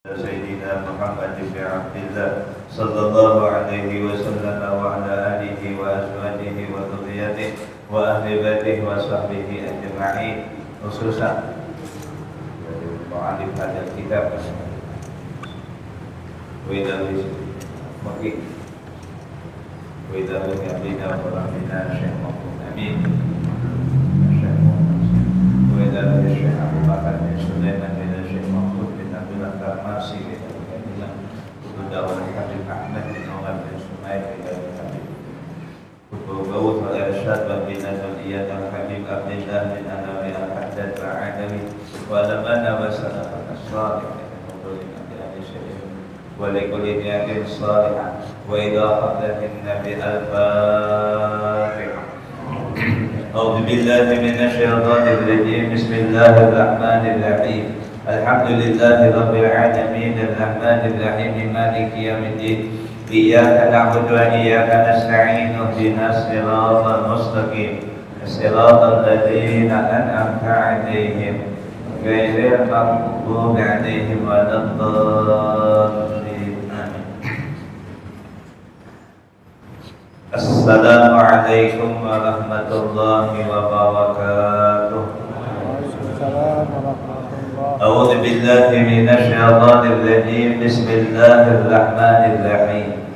Sayyidina Muhammad bin Abdillah sallallahu alaihi wasallam wa ala alihi wa azwajihi wa dhurriyyatihi wa ahli baitihi wa sahbihi ajma'in. Khususan dari mu'allif hadal kitab Widawi Mungkin Widawi Abdina wa Rahmina Syekh Mahmud Amin Syekh Mahmud Widawi Syekh Abu Bakar bin Sulaiman bin Syekh Mahmud bin Abdullah Karmasi bin Abdullah Kudawan Habib Ahmad bin Umar bin Sumail bin Habib Kutubawu al-Irsyad wa bin Azuliyat al-Habib Abdullah bin Anawi al-Haddad al-Adawi wa lamana wa salafat as-salih ولكل نية صالحة وإضافة للنبي الفاتحة. أعوذ بالله من الشيطان الرجيم. بسم الله الرحمن الرحيم. الحمد لله رب العالمين الرحمن الرحيم مالك يوم الدين. إياك نعبد وإياك نستعين اهدنا الصراط المستقيم صراط الذين أنعمت عليهم غير المغضوب عليهم ولا الضالين. Assalamualaikum warahmatullahi wabarakatuh. A'udzu billahi minasy syaithanir rajim. Bismillahirrahmanirrahim.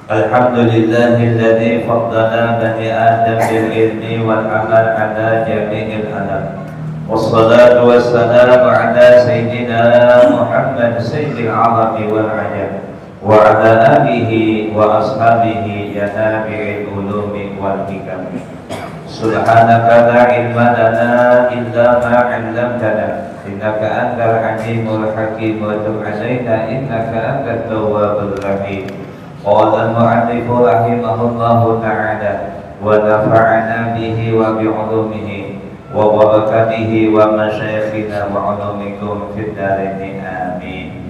Alhamdulillahilladzi faddala bani Adam bil ilmi wal amal ala jami'il alam. Wassalatu wassalamu ala sayyidina Muhammad sayyidil arabi wal ajam wa ala alihi wa ashabihi janabi'il ulumi wal hikam. Subhanaka la ilma lana illa ma 'allamtana innaka antal alimul hakim wa tub 'alaina innaka antat tawwabur rahim. Qala al-mu'allif rahimahullahu ta'ala wa nafa'ana bihi wa bi 'ulumihi wa barakatihi wa masyayikhina wa 'ulumikum fid dharain amin.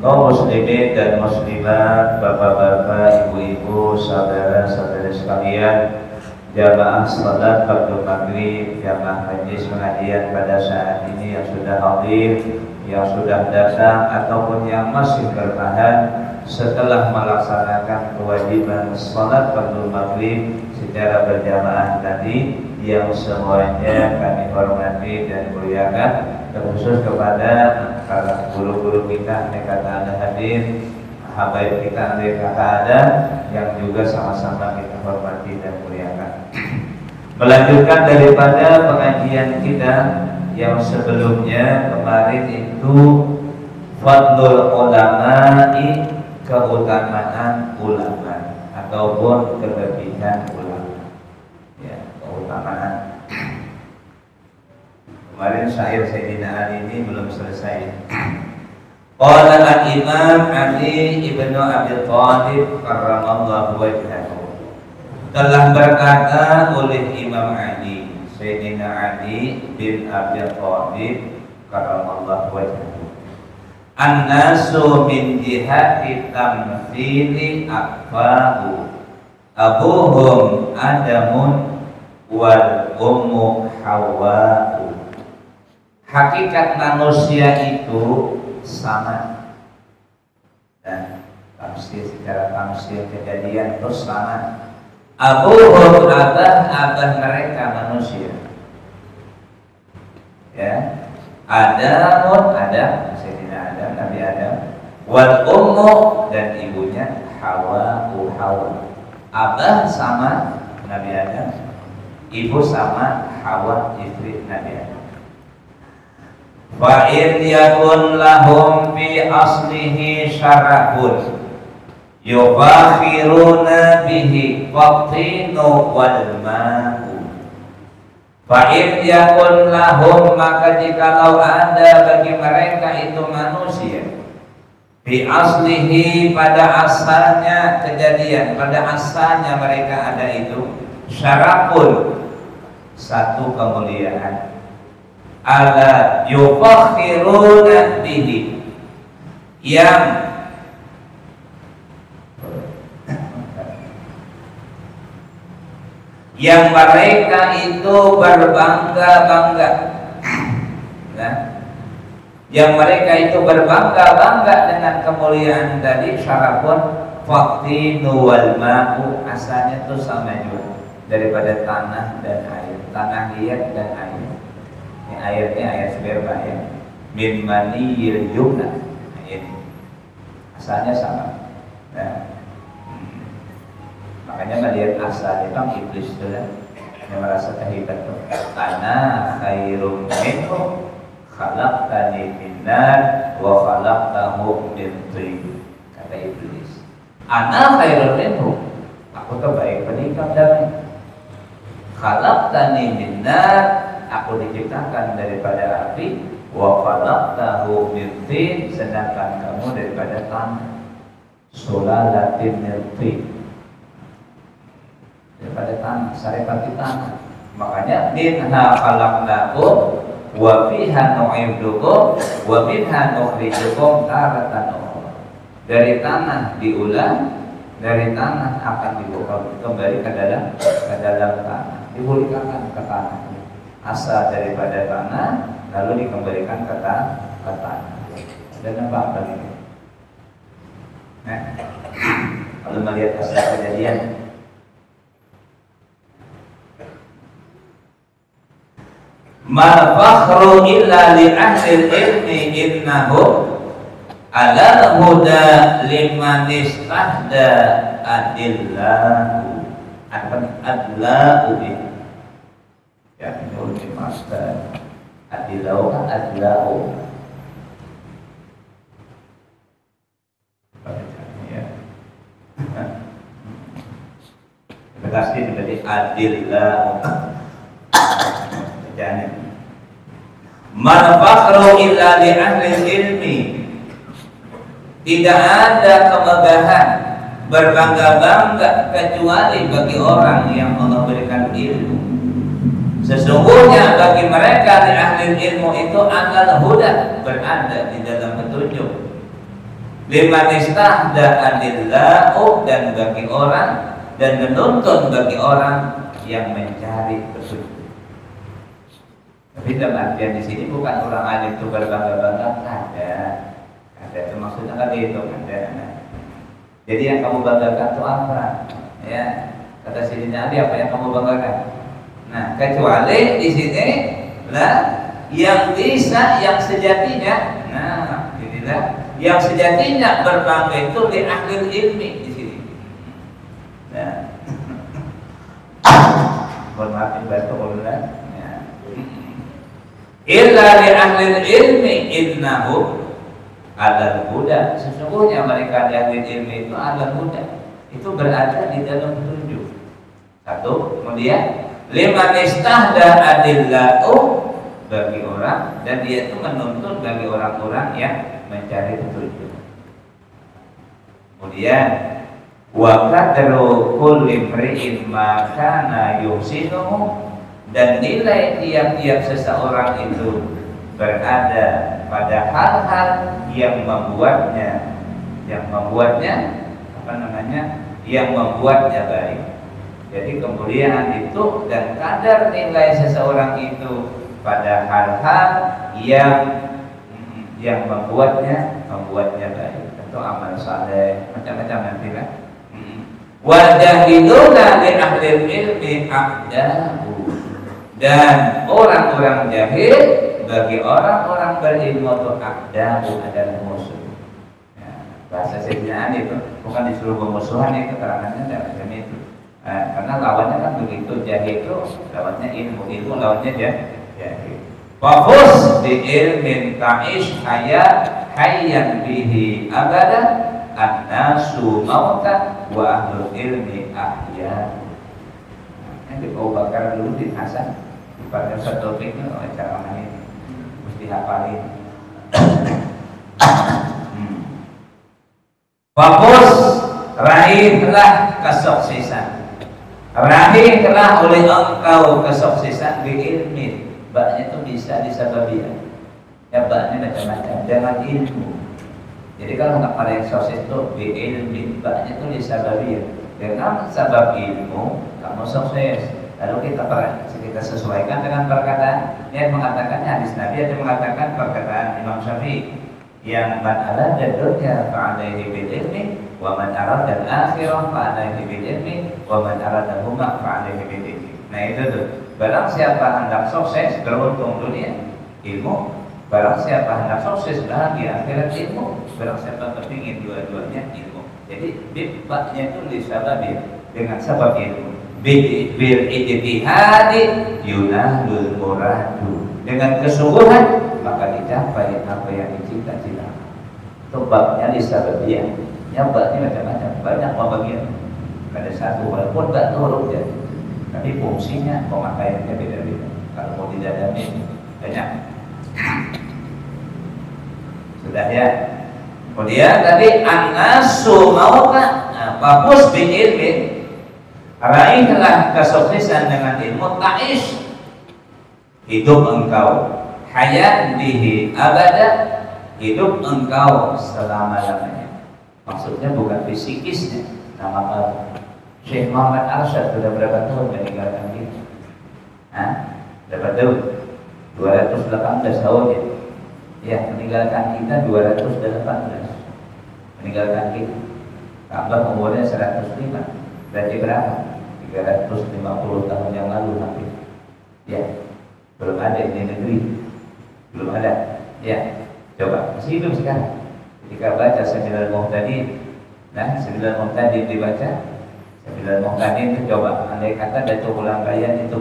Kaum muslimin dan muslimat, bapak-bapak, ibu-ibu, saudara-saudara sekalian, jamaah salat fardu maghrib, jamaah majlis pengajian pada saat ini yang sudah hadir, yang sudah datang ataupun yang masih bertahan setelah melaksanakan kewajiban salat fardu maghrib secara berjamaah tadi, yang semuanya kami hormati dan muliakan, terkhusus kepada para guru-guru kita mereka ada hadir, habaib kita mereka ada, yang juga sama-sama kita hormati dan muliakan. Melanjutkan daripada pengajian kita yang sebelumnya, kemarin itu fadlul ulama'i, keutamaan ulama ataupun kelebihan ulama, ya, keutamaan. Kemarin syair Sayyidina Ali ini belum selesai. Qala al-Imam Ali ibnu Abi Thalib karramallahu wajhahu, telah berkata oleh Imam Ali, Sayyidina Ali bin Abi Thalib karramallahu wajhahu, an-nasu min jihati tamthili akfa'u, abuhum Adamun wal ummu Hawwa'u. Hakikat manusia itu sama, dan secara tamsil kejadian itu sama. Abuhum, abah mereka manusia, ya. Adamun, ada Sayyidina Adam, Nabi Adam. Wal ummu, dan ibunya Hawa. Abah sama Nabi Adam, ibu sama Hawa, istri Nabi Adam. Fa in yakun lahum fi aslihi syarahun yufakhiruna bihi fatinu wal ma'u. Fa in yakun lahum, maka jikalau ada bagi mereka itu manusia, fi aslihi, pada asalnya kejadian, pada asalnya mereka ada itu syarafun, satu kemuliaan, ala yufakhiruna bihi, yang mereka itu berbangga-bangga, nah, yang mereka itu berbangga-bangga dengan kemuliaan tadi. Syarafun Faktinu wal ma'u, asalnya itu sama juga daripada tanah dan air, tanah liat dan air. Ini airnya air sperma ya, min maniyil yumna, ini asalnya sama. Nah, makanya melihat asalnya kan iblis itu kan yang merasa terhebat tuh. Ana khairum minhu khalaqtani min nar wa khalaqtahu min tin, kata iblis. Ana khairun minhu, aku terbaik daripada kamu. Khalaqtani min nar, aku diciptakan daripada api. Wa khalaqtahu min tin, sedangkan kamu daripada tanah. Sulalatin min tin, daripada tanah, saripati tanah. Makanya minha khalaqnakum wa fiha nu'idukum wa minha nukhrijukum taratan ukhra. Dari tanah diulang, dari tanah akan dibawa kembali ke dalam tanah, dipulihkan ke tanah. Asal daripada tanah lalu dikembalikan ke tanah. Dan apa ini? Kalau melihat asal kejadian, ma fakhru illa li ahli ilmi innahu ala huda liman istahda adillahu adlahu ya, ini master adillahu adlahu ya. Pasti menjadi adillahu jangan man fakhru illa li ahli ilmi. Tidak ada kemegahan, berbangga-bangga kecuali bagi orang yang Allah berikan ilmu. Sesungguhnya bagi mereka di ahli ilmu itu adalah huda, berada di dalam petunjuk. Liman istahda adillahu, dan bagi orang dan menuntun bagi orang yang mencari petunjuk. Tapi dalam artian di sini bukan orang alim itu berbangga-bangga, ada itu maksudnya kan itu ada. Jadi yang kamu banggakan itu apa? Ya, kata sini Nabi, apa yang kamu banggakan? Nah, kecuali di sini lah yang bisa, yang sejatinya. Nah, inilah yang sejatinya berbangga itu di ahli ilmi di sini. Nah, hormati batu ulama. Illa li ahli ilmi innahu alal huda, sesungguhnya mereka di ahli ilmi itu alal huda, itu berada di dalam petunjuk. Satu, kemudian liman istahda adillahu, bagi orang, dan dia itu menuntun bagi orang-orang yang mencari petunjuk. Kemudian wa qadru kulli imri'in ma kana yuhsinuhu, dan nilai tiap-tiap seseorang itu berada pada hal-hal yang membuatnya yang membuatnya baik. Jadi kemuliaan itu dan kadar nilai seseorang itu pada hal-hal yang membuatnya baik. Tentu amal saleh, macam-macam nanti kan. Wa jahiluna li ahli ilmi a'dahu, dan orang-orang jahil bagi orang-orang berilmu itu a'dahu adalah musuh. Ya, bahasa sejarah itu bukan disuruh bermusuhan, itu keterangannya dalam itu. Karena lawannya kan begitu, jahil itu lawannya ilmu lawannya jahil. Wafus bi ilmin ta'ish hayyan bihi abada an-nasu mauta wa ahlul ilmi ahya. Yang Abu Bakar dulu di Hasan pada satu topik itu cara ini mesti hafalin. Fokus, raihlah kesuksesan. Raihlah oleh engkau kesuksesan bi ilmin. Baknya itu bisa disababian. Ya baknya macam-macam, jangan ilmu. Jadi kalau nak pada yang sukses itu bi ilmin, baknya itu disababian. Dengan sebab ilmu kamu sukses. Lalu kita kita sesuaikan dengan perkataan. Yang mengatakan hadis Nabi, ada mengatakan perkataan Imam Syafi'i, yang man arada dunya fa'alaihi bil ilmi wa man arada al-akhirah fa'alaihi bil ilmi wa man arada huma fa'alaihi bil ilmi. Nah itu tuh, barang siapa hendak sukses beruntung dunia ilmu, barang siapa hendak sukses bahagia akhirat ilmu, barang siapa kepingin dua-duanya ilmu. Jadi bibaknya itu disababin dengan sebab ilmu. Bil ijtihadi yunalul muradu. Dengan kesungguhan maka dicapai apa yang dicita-cita. Sebabnya disababiyah. Nyabaknya macam-macam, banyak pembagian. Ada satu walaupun tak huruf ya, tapi fungsinya pemakaiannya beda-beda. Kalau mau didalami banyak. Sudah ya. Kemudian tadi an-nasu mauka babus bi ilmin. Raihlah kesuksesan dengan ilmu, ta'ish, hidup engkau, hayat bihi abada, hidup engkau selama-lamanya. Maksudnya bukan fisikisnya. Nama kamu Syekh Muhammad Arsyad sudah berapa tahun meninggalkan kita? Berapa tahun? 218 tahun ya. Ya, meninggalkan kita 218. Meninggalkan kita. Tambah umurnya 105. Berarti berapa? 350 tahun yang lalu hampir. Ya, belum ada di negeri, belum ada. Ya, coba masih hidup sekarang. Ketika baca Sabilal Muhtadin, nah Sabilal Muhtadin dibaca, Sabilal Muhtadin itu coba andai kata Datuk Ulang Kayan itu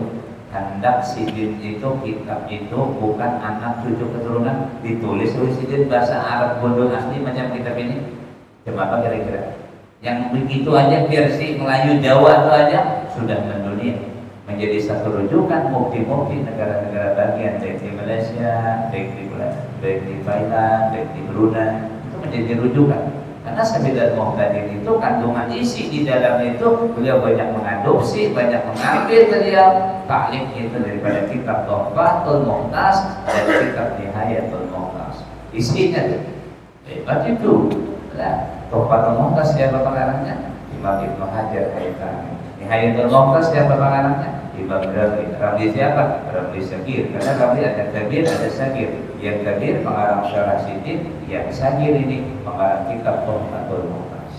hendak Sidin itu kitab itu bukan anak cucu keturunan, ditulis oleh Sidin bahasa Arab Bondo asli macam kitab ini. Coba apa kira-kira? Yang begitu aja versi Melayu Jawa itu aja sudah mendunia, menjadi satu rujukan mufti-mufti negara-negara bagian, baik di Malaysia, baik di Thailand, baik di Brunei, itu menjadi rujukan. Karena Sabilal Muhtadin itu kandungan isi di dalamnya itu beliau banyak mengadopsi, banyak mengambil beliau taklim itu daripada kitab Tuhfatul Muhtas dan kitab Nihayatul Muhtas. Isinya hebat itu. Nah, Tuhfatul Muhtas siapa pengarangnya? Imam Ibnu Hajar Haytami. Nihayatul Muhtas siapa pengarangnya? Imam Ramli. Ramli siapa? Ramli Sagir. Karena Ramli ada Kabir, ada Sagir. Yang Kabir pengarang Syarah Sidin, yang Sagir ini pengarang kitab Tuhfatul Muhtas.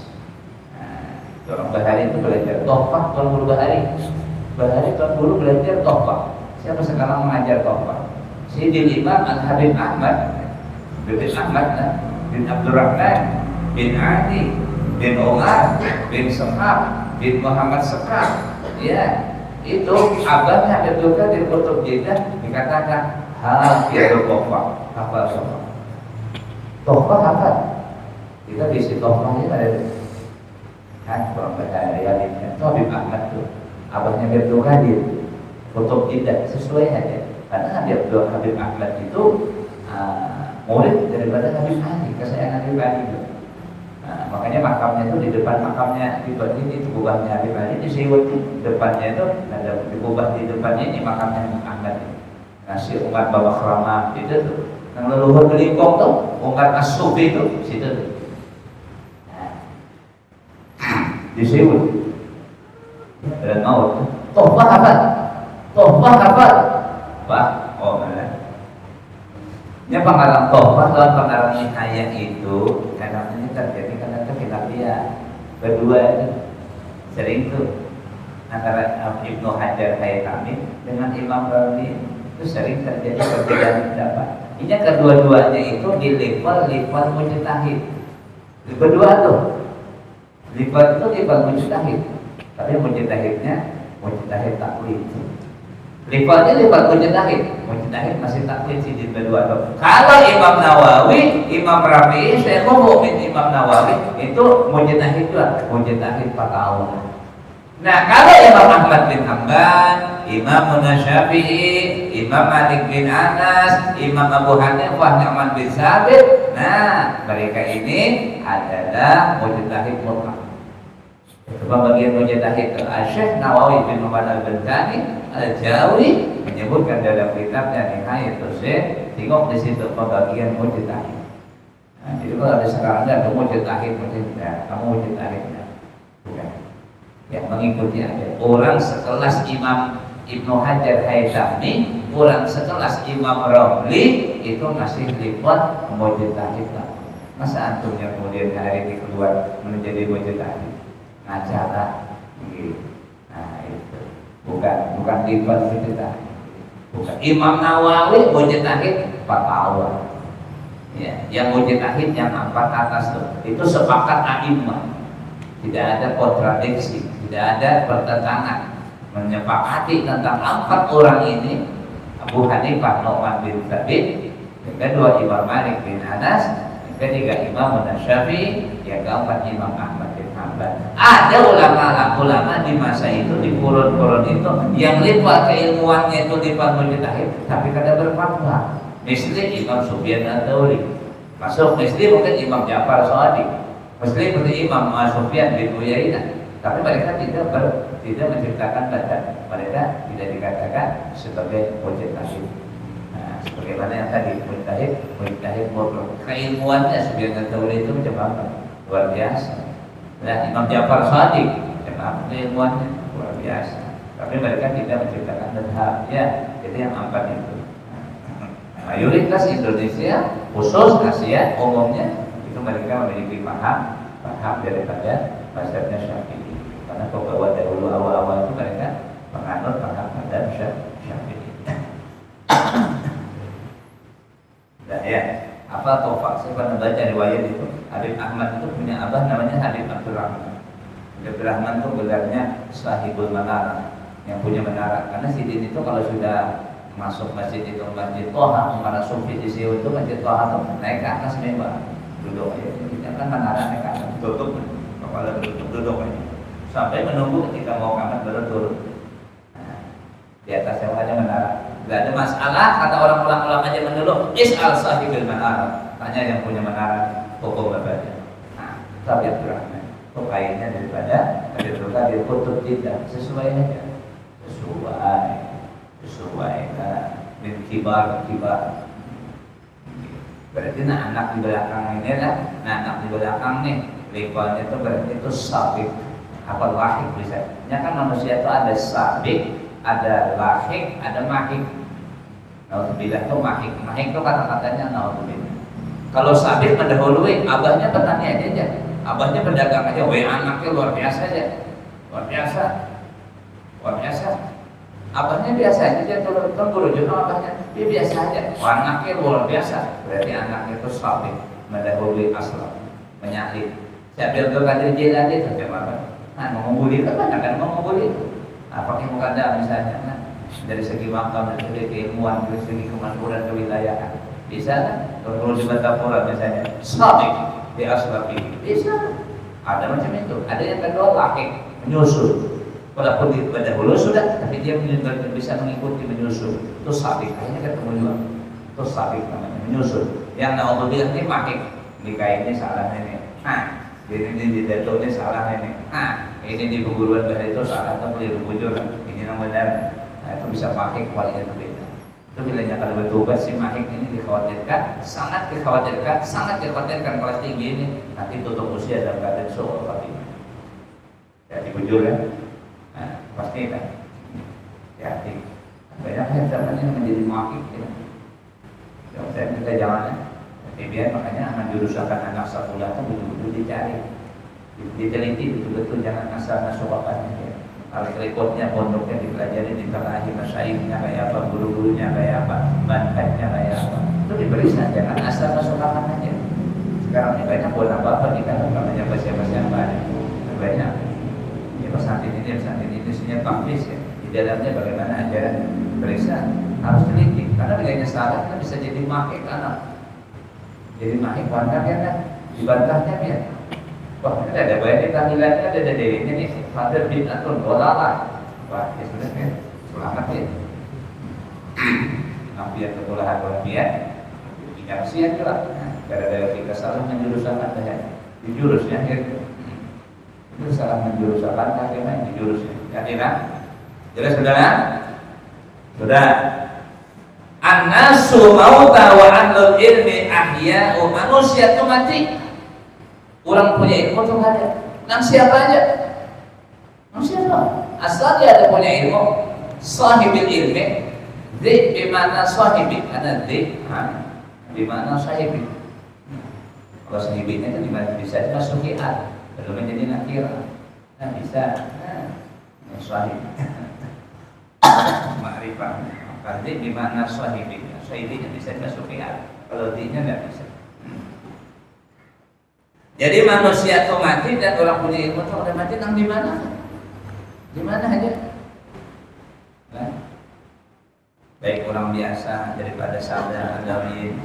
Nah, orang Bahari itu belajar Tuhfah, Tuan Guru Bahari. Bahari Tuan Guru belajar Tuhfah. Siapa sekarang mengajar Tuhfah? Sidin Imam Al-Habib Ahmad bin Abdurrahman bin Ali bin Umar bin Sahab bin Muhammad Sekar, ya itu abahnya ada juga di kutub Jeddah dikatakan hafizul Tuhfah, hafal Tuhfah. Tuhfah hafal. Kita di Tuhfah ini ada kan orang Bahari alimnya. Itu Habib Ahmad tuh, abahnya Abdul Qadir, kutub Jeddah sesuai aja. Karena Habib Ahmad itu murid daripada Habib Ali, kesayangan Habib Ali itu. Nah, makanya makamnya itu di depan makamnya di ini itu kubahnya Habib Ali di Siwut depannya itu ada di kubah di depannya ini makamnya Ahmad. Nasi umat Babak Rama itu tuh yang leluhur Belingkong tuh umat As-Sufi itu situ tuh. Nah, di Siwut dan maut Tuhfah hafal wah mana ini pengarang Tuhfah dan pengarang Nihayah itu karena ini terjadi karena kekhilafiyah berdua itu sering tuh antara Ibnu Hajar Haytami dengan Imam Ramli itu sering terjadi perbedaan pendapat. Ini kedua-duanya itu di level mujtahid. Berdua tuh level itu level mujtahid, tapi mujtahidnya mujtahid taklid. Levelnya level mujtahid masih taklid sih di berdua tuh. Kalau Imam Nawawi, Imam Rafi'i, saya ngomongin Imam Nawawi itu mujtahid juga, mujtahid fatwa. Nah kalau Imam Ahmad bin Hanbal, Imam Syafi'i, Imam Malik bin Anas, Imam Abu Hanifah, Nu'man bin Sabit, nah mereka ini adalah mujtahid mutlak. Itu pembagian mujtahid. Syekh Nawawi bin Muhammad Al-Bantani Al-Jawi menyebutkan dalam kitabnya Nihayatul Syekh, tengok di situ pembagian mujtahid. Nah, jadi kalau ada sekarang ada mujtahid, kamu mujtahid bukan. Yang mengikuti ada orang sekelas Ibnu Hajar Haytami kurang sekelas Imam Romli itu masih lipat mujtahid. Masa antumnya kemudian hari ini keluar menjadi mujtahid? Ngacara gitu. Nah itu bukan lipat mujtahid. Bukan. Imam Nawawi mujtahid fatwa. Ya, yang mujtahid yang 4 atas itu sepakat a'immah. Tidak ada kontradiksi, tidak ada pertentangan, menyepakati tentang 4 orang ini. Abu Hanifah Nu'man bin Thabit, yang kedua Imam Malik bin Anas, yang ketiga Imam Syafi'i, yang keempat Imam Ahmad bin Hanbal. Ada ulama-ulama di masa itu, di kurun-kurun itu yang lipat keilmuannya itu lipat mujtahid, tapi kada berfatwa. Misli Imam Sufyan Ats-Tsauri, masuk misli mungkin Imam Ja'far Shadiq, misli seperti Imam Sufyan bin Uyainah, tapi mereka tidak menciptakan badan, mereka tidak dikatakan sebagai mujtahid. Nah, sebagaimana yang tadi mujtahid mutlak. Keilmuannya Sufyan Ats-Tsauri itu macam apa? Luar biasa. Nah, Imam Ja'far Shadiq, macam keilmuannya luar biasa. Tapi mereka tidak menciptakan madhab. Ya, jadi yang 4 itu. Mayoritas Indonesia, khusus Asia umumnya itu mereka memiliki paham daripada mazhabnya Syafi'i. Karena pembawa dahulu awal-awal itu mereka menganut paham mazhab Syafi'i. Nah ya, apa Tofak? Saya pernah baca riwayat itu. Habib Ahmad itu punya abah namanya Habib Abdurrahman. Habib Abdurrahman itu gelarnya Sahibul Manara, yang punya menara. Karena Sidin itu kalau sudah masuk masjid itu, masjid Toha, mana sufi di situ itu masjid Toha itu naik ke atas memang duduk aja, ini kan menara naik ke atas, tutup, kepala duduk aja, sampai menunggu ketika mau kamar baru turun. Nah, di atas yang aja menara, nggak ada masalah, kata orang-orang ulama aja menurut is'al sahibul menara, tanya yang punya menara, hukum bapaknya. Nah, tapi Abdurrahman, itu kainnya daripada dari kutub tidak sesuai aja, sesuai min kibar. Berarti anak di belakang ini lah, anak di belakang nih levelnya itu berarti itu sabik apa lahik bisa. Ya kan manusia itu ada sabik, ada lahik, ada mahik. Naudzubillah itu mahik itu kata-katanya naudzubillah. Kalau sabik mendahului, abahnya petani aja, abahnya pedagang aja, anaknya luar biasa aja, luar biasa. Abahnya biasa aja, dia turun juga abahnya, dia biasa aja. Anaknya luar biasa, berarti anaknya itu sabik, mendahului aslam, menyalip. Saya Abdul Qadir Jilani itu apa? Nah, mengumpuli itu kan mengumpuli itu. Pakai mukada misalnya, nah, dari segi makam, dari segi keilmuan, dari segi kemakmuran kewilayahan, bisa kan? Kalau di Batapura misalnya, sabik di aslam ini, bisa. Ada macam itu. Ada yang kedua lahik, menyusul. Walaupun dahulu sudah, tapi dia bisa mengikuti menyusul. Itu sabik, akhirnya ketemu juga. Itu sabik namanya, menyusul. Yang naudzubillah ini mahik, ini kainnya salah ini. Ini di dato ini salah ini. Ini di pengguruan bahasa itu salah atau keliru bujur. Ini namanya. Nah, itu bisa mahik kualitas berbeda. Itu bilangnya kalau bertobat si mahik ini dikhawatirkan, sangat dikhawatirkan kelas tinggi ini nanti tutup usia dalam keadaan su'ul khatimah. Ya dibujur ya. Nah, pasti kan hati banyak yang zamannya menjadi muakib ya. Saya minta jangan biar makanya anak jurusakan anak sekolah itu betul-betul dicari, diteliti betul-betul, jangan asal nasukakannya ya. Kalau rekodnya pondoknya dipelajari, ditelahi masyayikhnya kayak apa, guru-gurunya kayak apa, manhajnya kayak apa, itu diperiksa, jangan asal nasukakan aja. Sekarang ini banyak buat apa-apa di dalam namanya siapa-siapa banyak. Pesantren ini isinya takfis ya. Di dalamnya bagaimana ajaran periksa harus teliti. Karena bilangnya salah kan bisa jadi mahik anak. Jadi mahik warna kan dibantahnya ya. Wah ini ada banyak tahlilannya, ada dari ini nih Father bin Atun Dolalah. Wah ya sudah ya, selamat ya. Ambiat ketulahan walafiat, ingat siang juga. Gara-gara kita salah menjurusakan di jurusnya gitu. Itu salah menjurusakan bagaimana di jurusnya. Ya tidak? Jelas saudara? Sudah. An-nasu mauta wa ahlul ilmi ahya. Manusia itu mati. Orang punya ilmu itu ada. Nang siapa aja? Nang siapa? Asal dia ada punya ilmu, sahibil ilmi, zi bimana sahibi, ada zi, bimana sahibi. Kalau sahibinya itu dimana bisa dimasuki al, belum menjadi nakira, nah bisa, sahib, makrifah. Maka zi bimana sahibi, sahibinya bisa dimasuki al, kalau zi-nya nggak bisa. Jadi manusia itu mati dan orang punya ilmu itu udah mati nang di mana? Di mana aja? Nah, baik orang biasa daripada sadar adawin,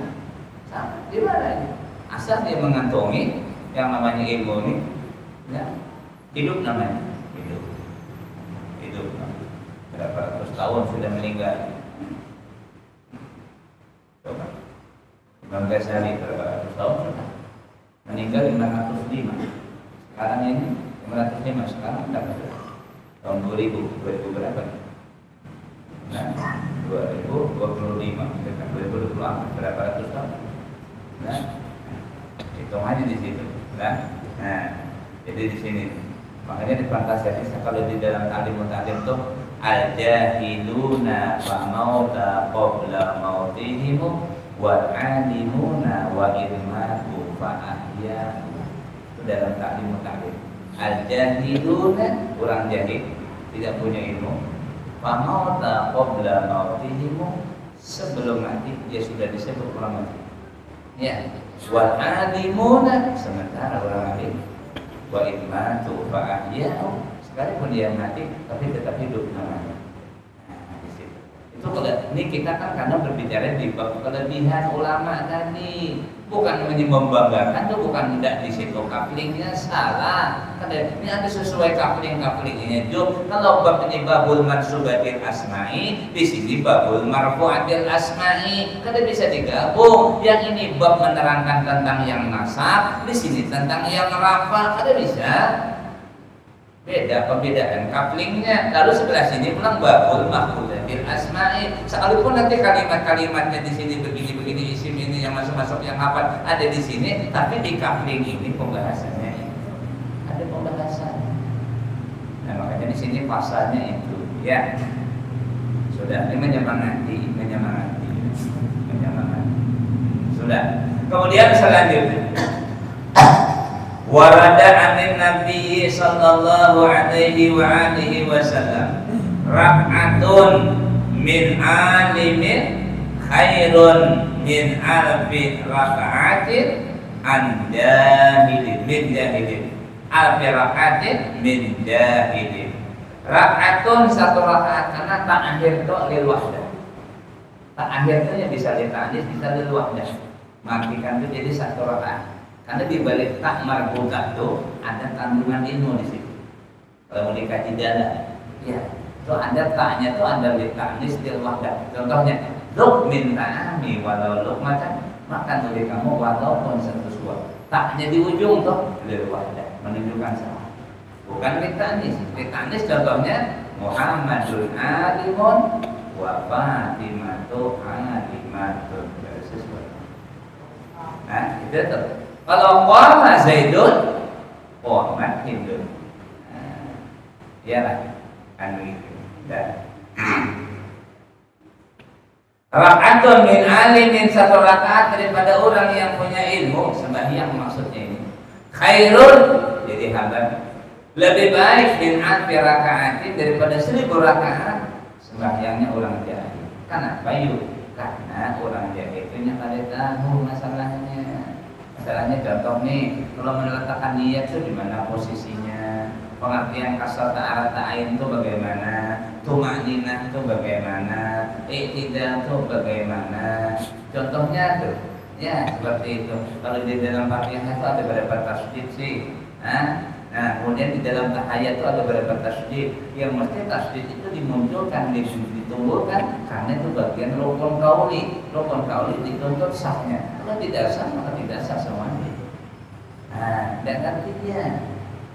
di mana aja? Asal dia mengantongi yang namanya ilmu ini, ya, hidup namanya hidup. Berapa ratus tahun sudah meninggal? Coba, Imam Ghazali berapa ratus tahun sudah? Meninggal 505. Sekarang ini 505, sekarang berapa? Tahun 2000 berapa? Nah, 2025, 2024 berapa ratus tahun? Nah, hitung aja di situ. Nah, jadi di sini. Makanya di Pancasila kalau di dalam ta'lim itu al-jahiluna fa mauta qabla mautihim wal alimuna wa irmatu fa ahya. Itu dalam ta'lim. Al-jahiluna, orang jahil, tidak punya ilmu. Fa mauta qabla mautihim, sebelum mati dia sudah disebut orang mati. Ya, wal alimuna, sementara orang alim. Wa irmatu fa ahya, sekalipun dia mati tapi tetap hidup namanya. Itu kalau ini kita kan karena berbicara di bab kelebihan ulama tadi, bukan membanggakan, itu bukan tidak di situ kaplingnya salah. Karena ini ada sesuai kaplingnya juga. Kalau bab ini babul mansubatil asma'i, di sini babul marfu'atil asma'i, kada bisa digabung. Yang ini bab menerangkan tentang yang nasab, di sini tentang yang rafa, kada bisa. Beda pembedaan kaplingnya. Lalu sebelah sini pulang babul mahfudatil asma'i. Sekalipun nanti kalimat-kalimatnya di sini begini isim ini yang masuk yang apa ada di sini, tapi di kapling ini pembahasannya ada pembahasan. Nah makanya di sini pasalnya itu ya sudah ini menyemangati. Sudah. Kemudian selanjutnya warada anin Nabi sallallahu alaihi wa alihi wasallam rak'atun min alimin khairun min alfi raka'atin an jahilin min jahilin alfi raka'atin min jahilin. Rak'atun satu rakaat, karena tak akhir itu lil wahdah. Tak akhir itu yang bisa ditanis bisa lil wahdah. Martikan itu jadi satu rakaat. Karena di balik tak marbutah itu ada kandungan ilmu di situ. Kalau mau dikaji dalam, ya, itu ada taknya itu ada taknis lil wahdah. Contohnya, luk min ta'ami walau luk makan oleh kamu walaupun satu suap. Taknya di ujung tuh lil wahdah, menunjukkan sama. Bukan litanis. Litanis contohnya Muhammadun alimun wa Fatimatu alimatun. Nah, itu tuh. Kalau qama Zaidun, qamat Hindun. Iyalah, kan begitu. Rak'atun min alimin, satu rakaat daripada orang yang punya ilmu, sembahyang maksudnya ini. Khairun, jadi hamba lebih baik min alfi raka'atin daripada 1000 rakaat sembahyangnya orang jahil. Kenapa yuk? Karena orang jahil itu yang kada tahu masalahnya. Masalahnya contoh nih, kalau meletakkan niat itu di mana posisinya, pengertian kasar ta'ala ta'ain itu bagaimana, tumakninah itu bagaimana, i'tidal itu bagaimana. Contohnya tuh, ya seperti itu. Kalau di dalam Fatihah itu ada berapa tasydid sih? Nah, kemudian di dalam tahiyat itu ada berapa tasydid? Yang mesti tasydid itu dimunculkan, ditumbuhkan karena itu bagian rukun qauli. Rukun qauli dituntut sahnya. Kalau tidak sah maka tidak sah semuanya. Nah, dan artinya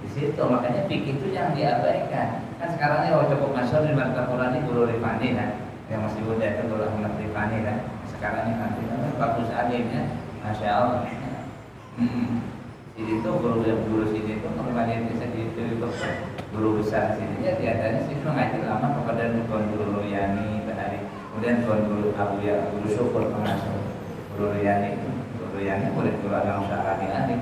di situ makanya fikih itu yang diabaikan. Kan sekarang ini cukup masyhur di mata Quran ini Guru Rifani kan, yang masih muda itu Guru Ahmad Rifani kan. Sekarang ini nanti bagus alimnya, masya Allah. Jadi itu guru sini itu kemarin bisa itu guru besar sini ya diantaranya sini mengajar lama kepada Tuan Guru Royani tadi, kemudian Tuan Guru Abu ya Guru Syukur pengasuh Guru Royani murid Guru Agama Syarani nanti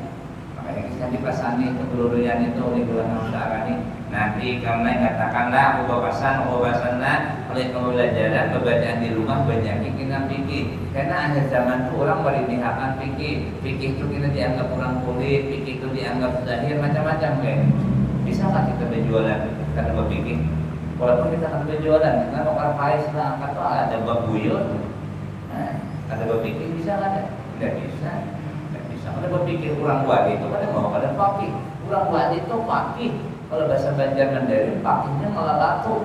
makanya kita dipasani itu Guru Royani itu oleh Guru Agama Syarani nanti kami katakanlah ubasanlah oleh pembelajaran pembacaan di rumah banyak kita pikir karena akhir zaman itu orang merinihakan pikir itu kita dianggap orang kulit pikir itu dianggap zahir macam-macam kan bisa nggak kita berjualan karena berpikir walaupun kita akan berjualan karena orang Faiz lah atau ada babuyun ada berpikir bisa nggak bisa ada berpikir orang wadi itu kan mau pada fakih orang wadi itu fakih kalau bahasa Banjar Mandarin fakihnya malah latu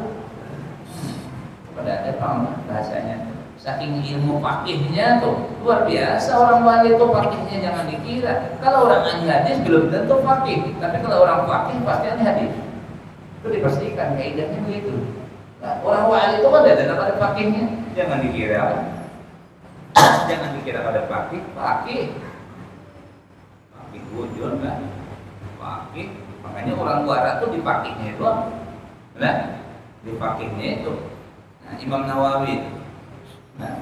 pada ada paham bahasanya saking ilmu fakihnya tuh luar biasa orang wali itu fakihnya jangan dikira kalau orang ahli hadis belum tentu fakih tapi kalau orang fakih pasti ahli hadis itu dipastikan kaidahnya begitu nah, orang wali itu kan ada pada fakihnya jangan dikira pada fakih wujud kan fakih makanya orang luar itu di fakihnya itu nah di fakihnya itu nah, Imam Nawawi nah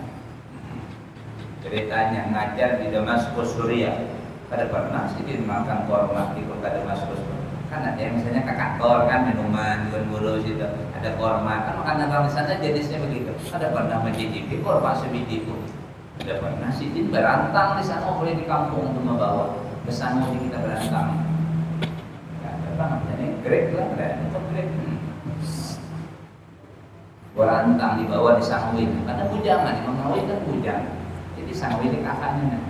ceritanya ngajar di Damaskus Suriah pada pernah sih dimakan korma di kota Damaskus kan ada yang misalnya ke kantor kan minuman guru situ ada korma kan makanan orang di sana jenisnya begitu ada pernah mencicipi korma sebiji pun ada pernah Sidin berantang di sana boleh di kampung untuk membawa pesan mau kita berantang jadi grek lah itu grek berantang dibawa di Sangwin karena bujangan Imam Nawawi kan bujang jadi Sangwin di kakaknya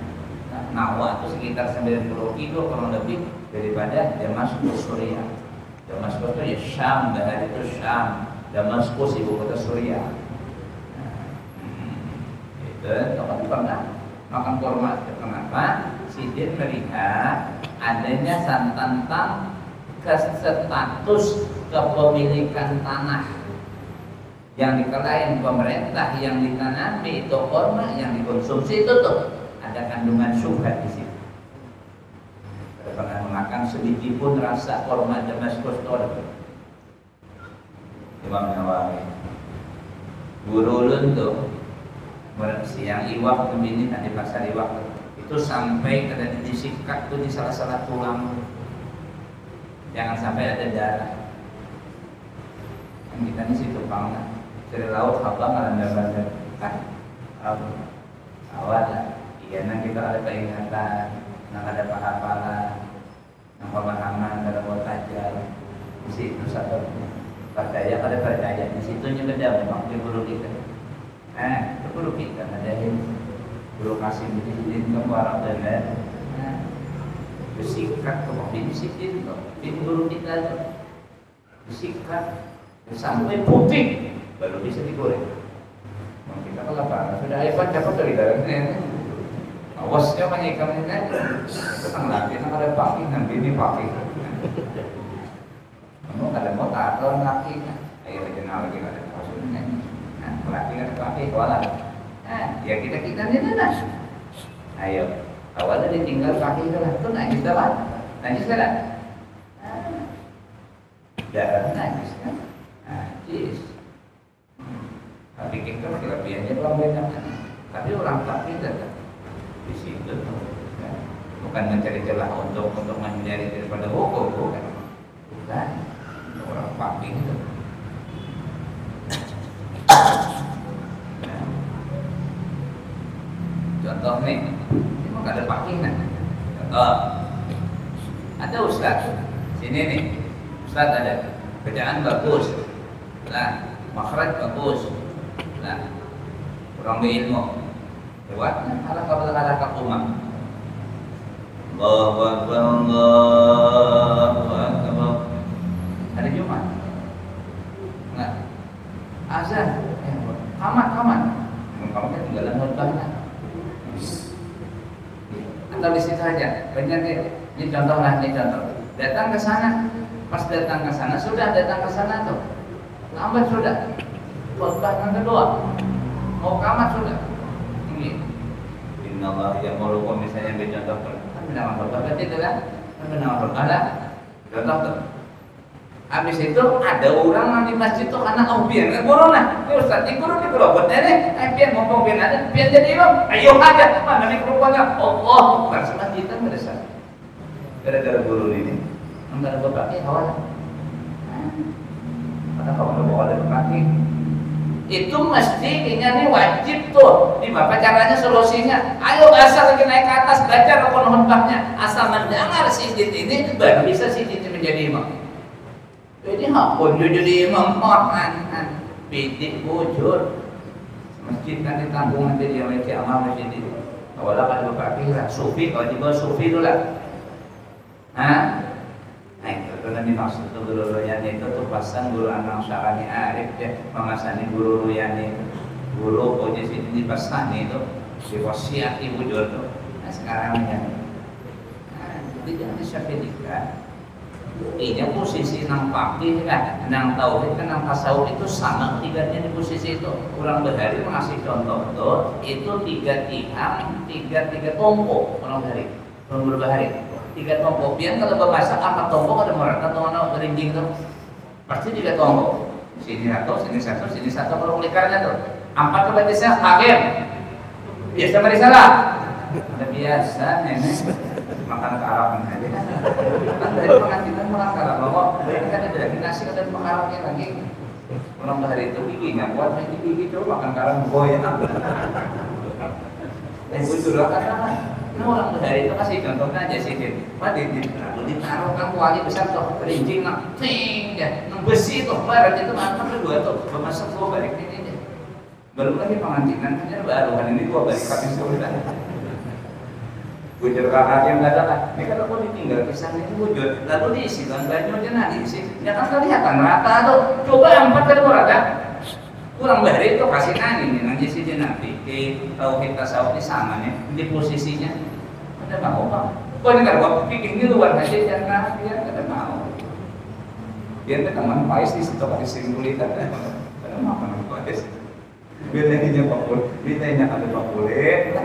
Nawa itu sekitar 90 kilo kurang lebih daripada Damaskus Suriah Damaskus itu ya Syam bahari itu Syam Damaskus ibu kota Suriah itu pernah makan kurma kenapa Sidin melihat adanya tentang status kepemilikan tanah yang dikelain pemerintah yang ditanami itu korma yang dikonsumsi itu tuh ada kandungan syubhat di situ. Tidak pernah memakan sedikit pun rasa korma Damaskus itu. Imam Nawawi guru ulun tuh siang iwak begini di pasar iwak itu sampai ada disikat tuh di salah tulang. Jangan sampai ada darah. Yang kita ini situ banget. Dari laut abang ada kan? Awal iya, nanti kita ada peringatan, ada pahala-pahala, pemahaman, ada tajam. Di situ satu percaya pada percaya. Di situnya beda memang di guru kita. Itu guru kita ada guru kasih di orang dan bersikat kemudian disiplin di guru kita bersikat sampai putih baru bisa digoreng. Kita kalau apa sudah hebat dapat dari dalamnya. Awasnya banyak ikan ini tentang lagi ada pakai nanti ini pakai. Kamu ada mau taruh lagi ayo kenal lagi ada maksudnya. Nah lagi ada pakai kuala. Ya kita ini dah. Ayo awalnya ditinggal kaki itu lah, itu najis dah, najis dah. Darah najis kan, najis. Tapi kita kelebihannya belum banyak. Tapi orang kaki tidak di situ, bukan mencari celah untuk menghindari daripada hukum, bukan. Orang kaki itu. Contoh nih. Ada pakingan. Contoh, ada ustaz sini nih, ustaz ada kerjaan bagus, lah makhraj bagus, lah kurang berilmu, lewat ala kabar umat. Allahu Akbar, Allahu Akbar. Hari Jumat, nggak azan, kamat, kamatnya tinggalan khutbahnya. Atau di situ aja, banyak ini contoh. Datang ke sana, pas datang ke sana tuh, lambat sudah, khutbah yang kedua, mau kamat sudah, ini. Innallaha ya'murukum misalnya dicontohkan, kan bilang khutbah berarti itu kan, Kenapa? Ada contoh tuh. Habis itu ada orang di masjid tuh karena biar guru nah, ini Ustaz, ini guru nih guru buat nenek, biar ngomong biar ada, biar jadi imam, ayo aja, mana nih kerupaannya, Allah, masuk masjid kan berasa. Gara-gara guru ini, antara berpakai awal, ada kawan bawa dari kaki, itu mesti ini wajib tuh, di bapak caranya solusinya, ayo asal lagi naik ke atas belajar rukun khutbahnya, asal mendengar sijid ini baru bisa sijid menjadi imam. Jadi hakun jadi imam orang bidik bujur masjid kan ditanggung nanti dia memiliki amal masjid itu. Awalnya kan bapak kira sufi, kalau juga sufi dulu lah. Nah itu nanti maksud tuh guru ruyani itu tuh pasang guru anak syarani arif ya mengasani guru ruyani guru posisi ini pasang itu diwasiati bujur tuh. Nah sekarang ya, jadi jangan disyafidikan. Ini posisi nang fakih kan, nang tauhid kan, nang tasawuf itu sama tiganya di posisi itu. Orang Bahari mengasih contoh tuh, itu tiga tombok orang Bahari, orang berbahari, tiga tombok. Biar kalau bermasak apa tombok ada merata atau mana berinjing tuh, pasti tiga tombok. Sini satu kalau melikarnya tuh. Empat tuh berarti saya akhir. Biasa marisalah. Ada biasa nenek. Makan karapan aja kan dari pengantinan makan karapan kok ini kan ada daging nasi kan dari makarapnya lagi orang Bahari itu giginya kuat ini gigi coba makan karapan goyang dan bujur kan ini orang Bahari itu kasih contohnya aja sih ditaruh kan kuali besar tuh rinjing nak ting ya besi tuh barat itu makan kedua tuh bermasak dua balik ini aja baru lagi pengantinan kan baru kan ini dua balik kami sudah bujur kakak yang katakan, ini kalau kau ditinggal pisang itu bujur, lalu diisi dengan baju aja nanti diisi, ya kan kelihatan rata tuh, coba empat kali rata, kurang Bahari itu kasih angin, nanti sih nanti, tahu kita sahut di sama nih, di posisinya, ada mau apa? Kau ini kalau pikir di luar aja jangan dia ada mau, dia teman pais di situ kasih simpulitan, ada makan pais, bedanya pakul, bedanya ada pakulit.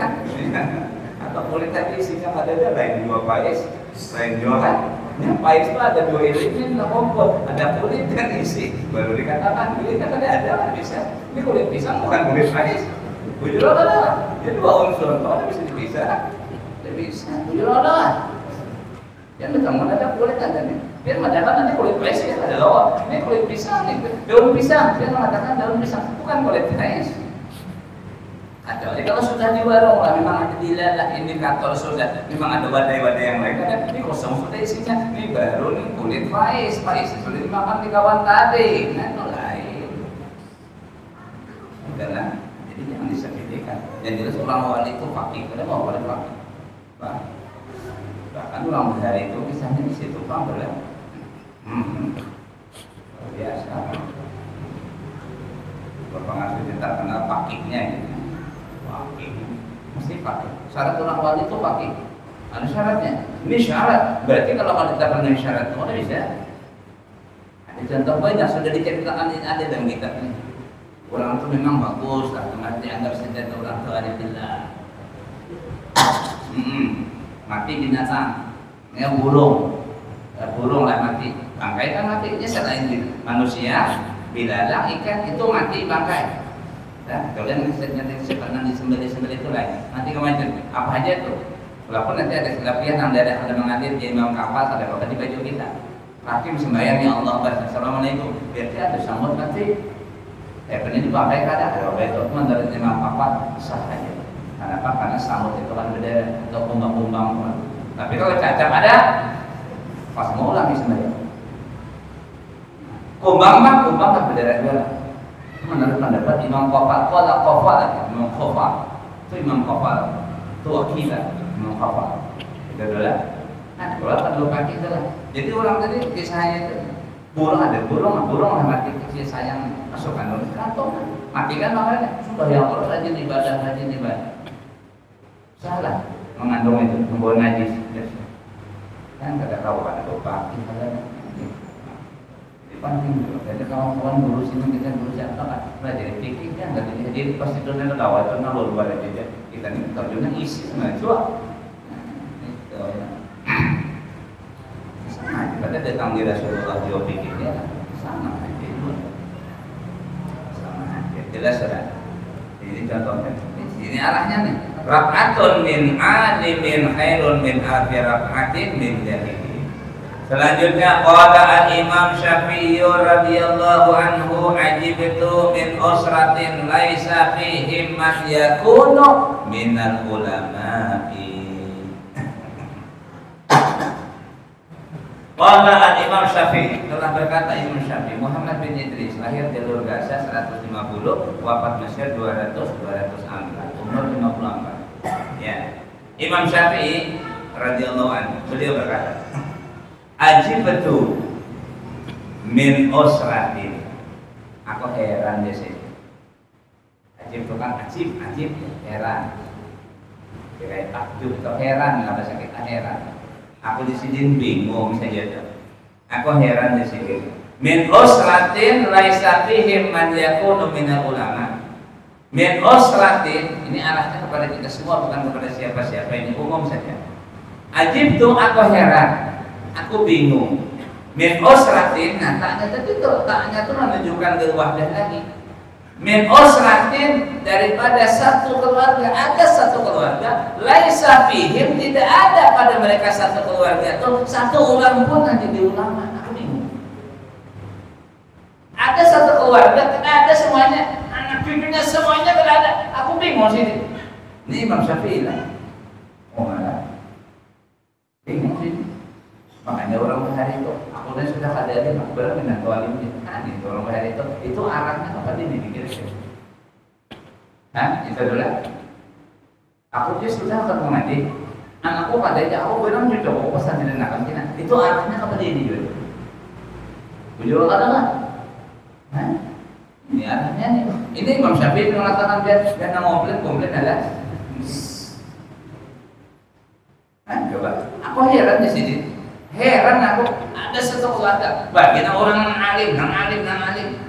Atau kulit tadi isinya ada lain dua pais, lain jualan. Yang pais itu ada dua irinya, ada kulit dan isi. Baru dikatakan kulit kan ada bisa. Ini kulit pisang bukan kulit pais. Bujur ada, jadi dua unsur kalau bisa dipisah, bisa. Bujur ada. Yang ketemu ada kulit ada nih. Dia mengatakan nanti kulit pais ya ada loh. Ini kulit pisang nih, daun pisang. Dia mengatakan daun pisang bukan kulit pais. Jadi kalau sudah di warung lah memang ada dilalah indikator sudah memang ada wadai-wadai yang lain kan ini kosong sudah isinya ini baru nih kulit pais sudah dimakan di kawan tadi nah itu lain udahlah jadi jangan disepelekan yang jelas orang wali itu fakih karena mau wali fakih bahkan orang Bahari itu kisahnya di situ Pak boleh biasa berpengasuh kita kenal fakihnya gitu. Fakih, mesti fakih. Syarat orang wali itu fakih. Ada syaratnya. Ini syarat. Berarti kalau kita penuhi syarat itu ada bisa. Ada contoh banyak sudah diceritakan ini ada dalam kitab ini. Orang itu memang bagus, lah teman dianggap senjata orang tua alhamdulillah. Mati binatang, ya burung lah mati. Bangkai kan matinya selain manusia, bilalang ikan itu mati bangkai. Nah, kalian pernah disembelih itu lain. Nanti kemarin apa aja tuh? Walaupun nanti ada kelebihan ada mengalir di imam kapal ada apa di baju kita. Hakim sembahyang ya Allah assalamualaikum. Berarti ada sambut nanti. Ini dipakai kada ada itu menurut imam kapal sah aja. Kenapa? Karena sambut itu kan beda atau kumbang-kumbang. Tapi kalau cacat ada, pas mau lagi sembahyang. Kumbang kan beda juga. Menurut pendapat Imam Qafal, Imam Qafal itu akidah Imam Qafal itu adalah nah kalau kedua kaki itu lah jadi orang tadi kisahnya itu burung lah mati kasih sayang masukkan dalam kantong mati kan makanya sudah yang Allah rajin ibadah salah mengandung itu membawa najis kan kada tahu ada kaki penting juga. Jadi kawan-kawan guru sini kita guru siapa kan? Belajar fikihnya nggak jadi pasti tuh tahu itu luar aja. Kita ini terjunnya isi sama coba. Itu ya. Karena datang di Rasulullah juga bikinnya sama aja itu, sama aja. Jelas sudah. Ini contohnya. Ini arahnya nih. Rak'atun min alimin khairun min alfi rak'atin min jahili. Selanjutnya qala al-Imam Syafi'i radhiyallahu anhu ajibtu min usratin laisa fihim man yakunu minal ulama'i. Qala al-Imam Syafi'i, telah berkata Imam Syafi'i, Muhammad bin Idris lahir di Jalur Gaza 150, wafat Mesir 200 umur 54. Ya. Imam Syafi'i radhiyallahu anhu beliau berkata, ajibtu min usratin. Aku heran di sini. Ajib itu kan ajib heran. Kayak takjub atau heran, nggak bisa kita heran. Aku di sini bingung saja tuh. Aku heran di sini. Min usratin laisa fihim man yakunu minal ulama. Min usratin ini arahnya kepada kita semua, bukan kepada siapa-siapa, ini umum saja. Ajibtu, aku heran, aku bingung. Min usratin, nah taknya tuh menunjukkan ke wahdah lagi. Min usratin, daripada satu keluarga, ada satu keluarga laisa fihim, tidak ada pada mereka satu keluarga itu satu orang pun nanti di ulama. Aku bingung. Ada satu keluarga, tidak ada semuanya, anak cucunya semuanya tidak ada. Aku bingung sini. Ini Imam Syafi'i lah. Oh mana? Bingung sini. Makanya orang hari itu, aku dan sudah ada makbar dengan alimnya. Nah, itu orang hari itu arahnya kepada ini dikira-kira. Nah, itu dulu. Aku juga sudah akan mengaji. Anakku padanya, aku bilang juga aku pesan dengan anak kita. Itu arahnya kepada ini juga. Bujur kata nggak? Nah, ini arahnya nih. Ini Imam Syafi'i mengatakan dia komplain adalah. Nah, coba. Aku heran di sini. Heran aku, ada satu keluarga bagian orang nang alim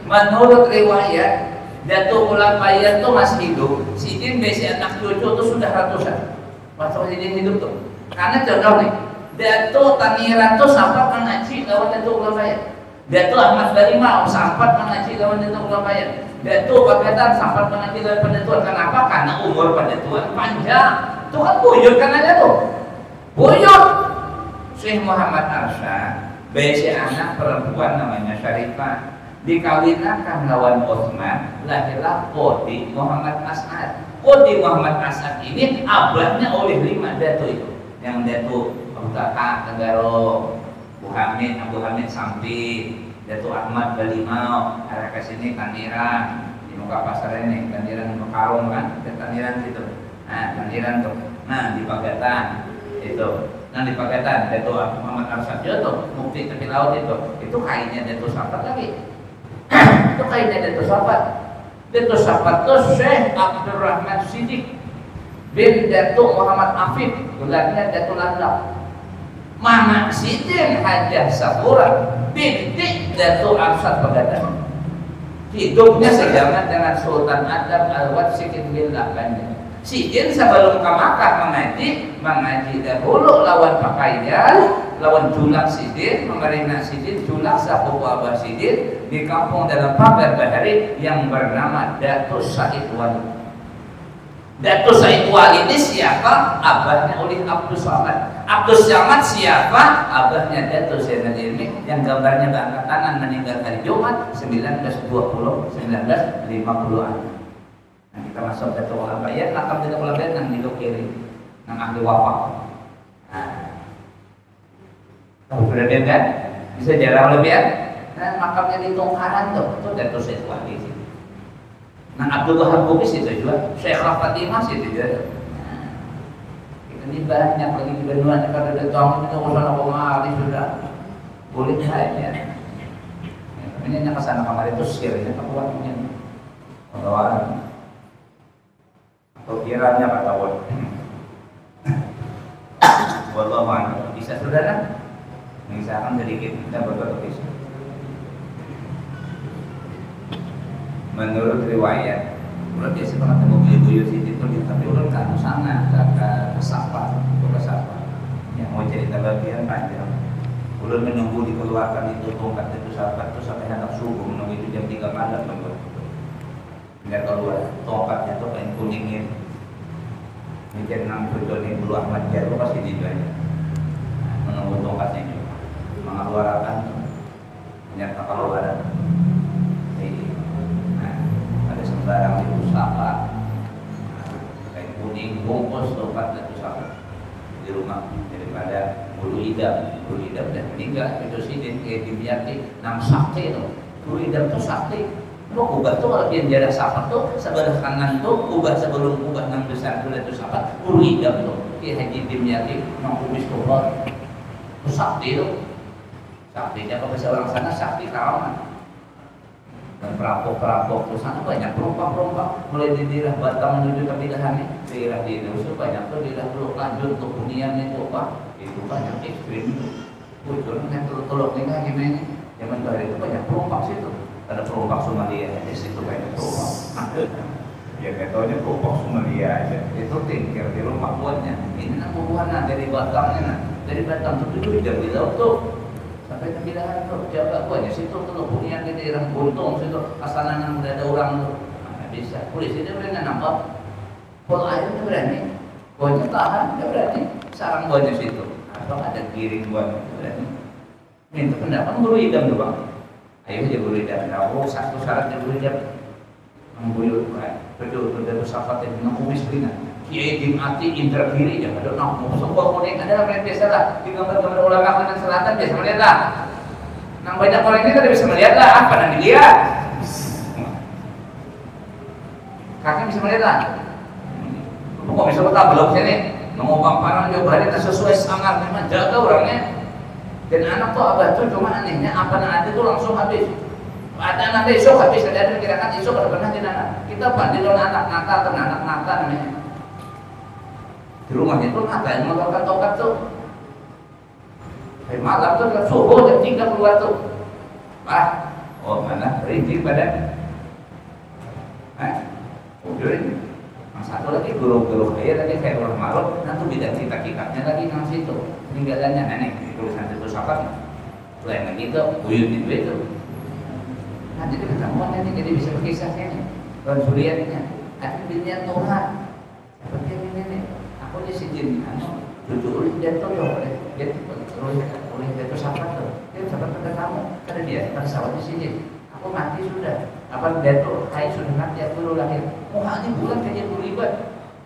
menurut riwayat Datuk Ulama Bayar itu masih hidup. Sidin besi anak cucu itu sudah ratusan waktu Sidin hidup tuh. Karena contoh nih, Datuk Taniran tuh sempat mengaji lawan Datuk Ulama Bayar. Datuk Ahmad Barimau sempat mengaji lawan Datuk Ulama Bayar. Datuk Paketan sempat mengaji lawan Pendetuan. Kenapa? Karena umur Pendetuan panjang. Itu kan buyut kan aja tuh, buyut. Syekh Muhammad Arsyad, besi anak perempuan namanya Syarifah, dikawinkan lawan Utsman, lahirlah Qodi Muhammad As'ad. Qodi Muhammad As'ad ini abadnya oleh 5 datuk itu, yang datuk Abu Bakar Tenggaro, Abu Hamid Sampi, Datuk Ahmad Balimau, arah ke sini Tandiran, di muka pasar ini Tandiran Mekarung kan, Tandiran situ. Nah, Tandiran tuh. Nah, di Pagetan itu. Nah di Pagetan, Datuk Muhammad Arsyad tuh, mufti tepi laut itu kainnya Datuk Sahabat lagi. Itu kainnya Datuk Sahabat. Datuk Sahabat tuh Syekh Abdurrahman Siddiq bin Datuk Muhammad Afif, gelarnya Datuk Landau. Mama Sidin Hajah Sapura binti Datuk Arsyad Pagetan. Hidupnya sejaman dengan Sultan Adam Al-Watsikin bin Laban. Sidin sebelum ke Makkah mengaji dahulu lawan pakaian, lawan julak Sidin, memerintah Sidin, julak sahabat Abah Sidin di kampung dalam pagar bahari yang bernama Datuk Said Wali. Datuk Said Wali ini siapa? Abahnya oleh Abdul Samad. Abdul Samad siapa? Abahnya Datuk Zainal Ilmi yang gambarnya bangkat tangan meninggal hari Jumat 1950-an. Kita masuk ke Ulama Bayar, nakam tidak Ulama Bayar nang hidup kiri, nang ahli wafat. Nah, tahu berarti kan? Bisa jarang lebih ya? Nah, makamnya di Tongkaran tuh, itu Datuk Said Wali sih. Nah, Abdul Wahab Bugis itu juga, Syekh Fatimah sih itu juga. Nah, ini banyak lagi di benua kalau ada tamu itu urusan apa mali sudah boleh saja. Ini hanya kesana kamar itu sirnya kekuatannya. Orang kiranya Pak Tawon. Wallahu a'lam. Bisa saudara? Misalkan sedikit kita berdoa. Menurut riwayat, udah biasa pernah temu beliau Siti itu tapi ulun kan sana ke Sapa, yang mau cerita bagian panjang. Ulun Belum menunggu dikeluarkan itu tongkat itu sahabat itu sampai hendak subuh, menunggu itu jam 3 malam menunggu. Nggak keluar tongkatnya tuh kain kuningin. Mikir nang betul nih bulu Ahmad Jarwo pasti dijualnya. Menunggu tongkatnya juga. Mengeluarkan ternyata keluaran. Nah, ada sembarang itu sahabat. Kain kuning bungkus tongkat itu sahabat di rumah daripada bulu idam dan meninggal itu sidin kayak dimyati nam sakti itu bulu idam tuh sakti lo ubah tuh kalau dia jarak sahabat tuh sebelah kanan tuh ubah sebelum ubah nam besar itu sahabat bulu idam tuh kayak haji dimyati nam kubis kubur itu sakti tuh saktinya kalau bisa orang sana sakti kawan dan perampok tuh sana banyak perompak mulai di daerah Batam menuju ke Bilahan daerah di Indonesia banyak tuh daerah Teluk Lanjut untuk hunian itu pak itu banyak ekstrim itu yang teluk ini kan gimana zaman dahulu itu banyak perompak situ ada perompak Somalia di situ banyak perompak ya katanya perompak Somalia aja itu tinggal di rumah buatnya ini nak buahnya dari Batam tuh jam di laut tuh sampai ke Bilahan tuh jaga buahnya situ teluk hunian di daerah Buntung situ asalnya yang udah ada orang tuh bisa polisi dia berani nampak pol air dia berani buahnya tahan dia berani sarang buahnya situ atau ada giring buahnya berani minta pendapat bulu idam tuh bang ayo aja bulu idam satu syaratnya bulu idam mengguyur betul sahabat yang mengumis ringan kiai dimati indra kiri ya ada nak musuh kuning ada yang biasa lah di gambar-gambar ulama kanan selatan biasa melihat lah nang banyak orang ini kan bisa melihat lah apa yang dilihat kakek bisa melihat lah kok bisa betul belum sini mengubah parang juga hari sesuai sangat memang jaga orangnya dan anak tuh abah tuh cuma anehnya apa yang ada tuh langsung habis ada anak besok habis ada kira-kira besok ada pernah tidak kita bandingkan anak nakal namanya di rumahnya itu nakal yang melakukan tokat tuh malam tuh subuh jam 3 keluar tuh oh mana rintik pada udah satu lagi guru kaya lagi kayak orang marut nanti beda cerita-ceritanya lagi nang situ peninggalannya nenek tulisan itu sahabat lain lagi itu buyut itu nah jadi ketemuan ini jadi bisa berkisahnya nih dan suriannya ada dunia Tuhan seperti ini aku di sini duduk oleh dia tuh oleh dia itu sahabat tuh dia sahabat pada kamu karena dia pada sahabat di sini aku mati sudah apa dia tuh kayak sudah mati aku dulu lahir mau ini bulan kayak guru ibad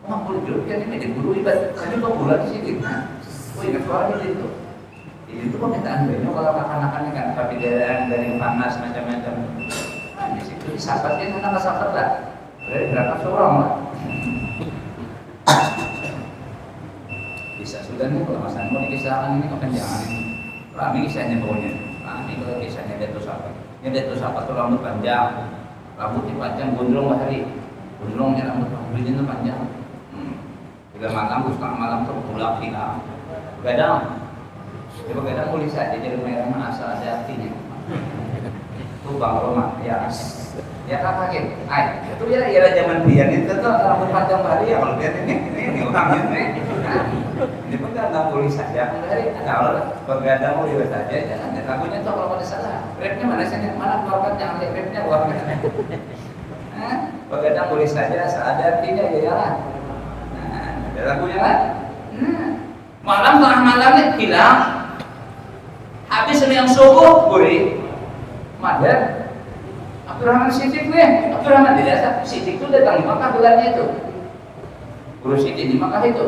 mau bulan kan ini jadi guru ibad tapi kok bulan di sini oh ingat soal itu permintaan banyak kalau makan-makannya kan tapi dari panas macam-macam di situ disahabatkan karena sahabat lah dari berapa seorang lah bisa sudah nih kalau mas mau dikisahkan ini kapan jangan rame kisahnya pokoknya rame kalau kisahnya dia tuh sahabat tuh rambut panjang rambutnya panjang gondrong bahari gondrongnya rambut itu panjang juga malam tuh pulang hilang gadang tulis aja jadi merah asal ada artinya tuh Bang Roma ya kakak gitu itu ya zaman biar itu tuh rambut panjang bahari ya kalau lihat ini orangnya ini pun kan tulis saja dari kalau begadang tulis saja jangan lagunya tuh kalau ada salah rapnya mana keluarkan jangan lihat rapnya keluarkan begadang tulis saja ada artinya ya ada lagunya kan malam tengah malamnya hilang habis yang subuh buri madar Abdurrahman Siddiq nih Abdurrahman di dasar Siddiq itu datang di Makkah bulannya itu guru Siddiq di Makkah itu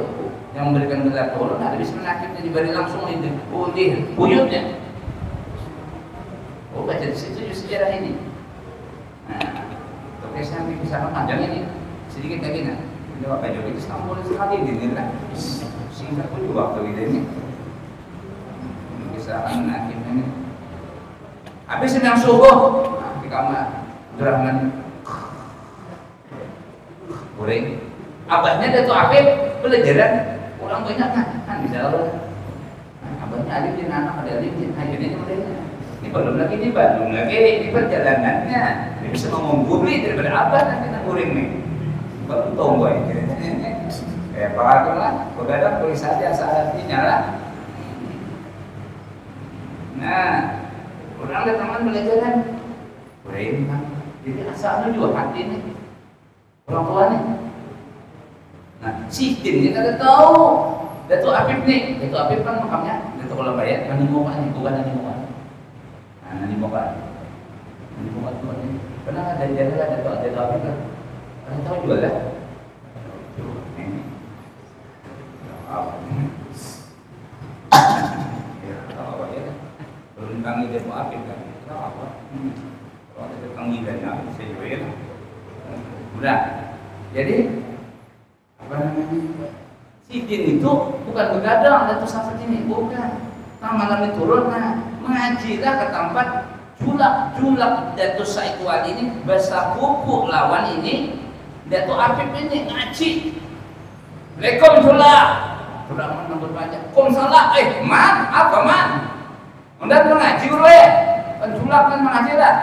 yang memberikan gelar turun ada bisa menakibnya diberi langsung di buyutnya baca di situ sejarah ini nah sampai kisah panjang ini sedikit lagi nah ini Bapak Jokowi itu setahun sekali ini kan singkat pun juga waktu ini kisah menakib ini habis yang subuh di kamar Abdurrahman goreng abahnya ada tuh Afif pelajaran orang banyak kan bisa Allah abahnya alif dan anak ada alif dan akhirnya ini belum lagi di perjalanannya dia bisa ngomong publik daripada abah nanti nak goreng nih beruntung boy pakar lah begadang tulis saja saat ini nyala Nah, orang datang belajaran, keren kan? Jadi asalnya juga hati nih, orang tua nih. Nah, si Tin ini kada tahu. Datuk Apip nih, Datuk Apip kan makamnya Datuk Kolam Bayat, Nani Moka nih, bukan Nani Moka. Nah, Nani Moka tuh nih. Pernah ada jalan Datuk Apip kan? Kada tahu juga lah. Ini. Apa ya? Belum kami Datuk Apip kan? Apa? Kalau ada panggilannya, saya juga ya. Udah. Jadi apa namanya? Si Jin itu bukan begadang Datuk Safat ini, bukan. Nah, malam ini turun, mengajilah ke tempat julak Datuk Said Wali ini bahasa buku lawan ini Datuk Apip ini ngaji. Assalamualaikum julak. Julak mana berbaca? Salah. Man, apa man? Undang mengaji gue. Julak kan mengaji dah.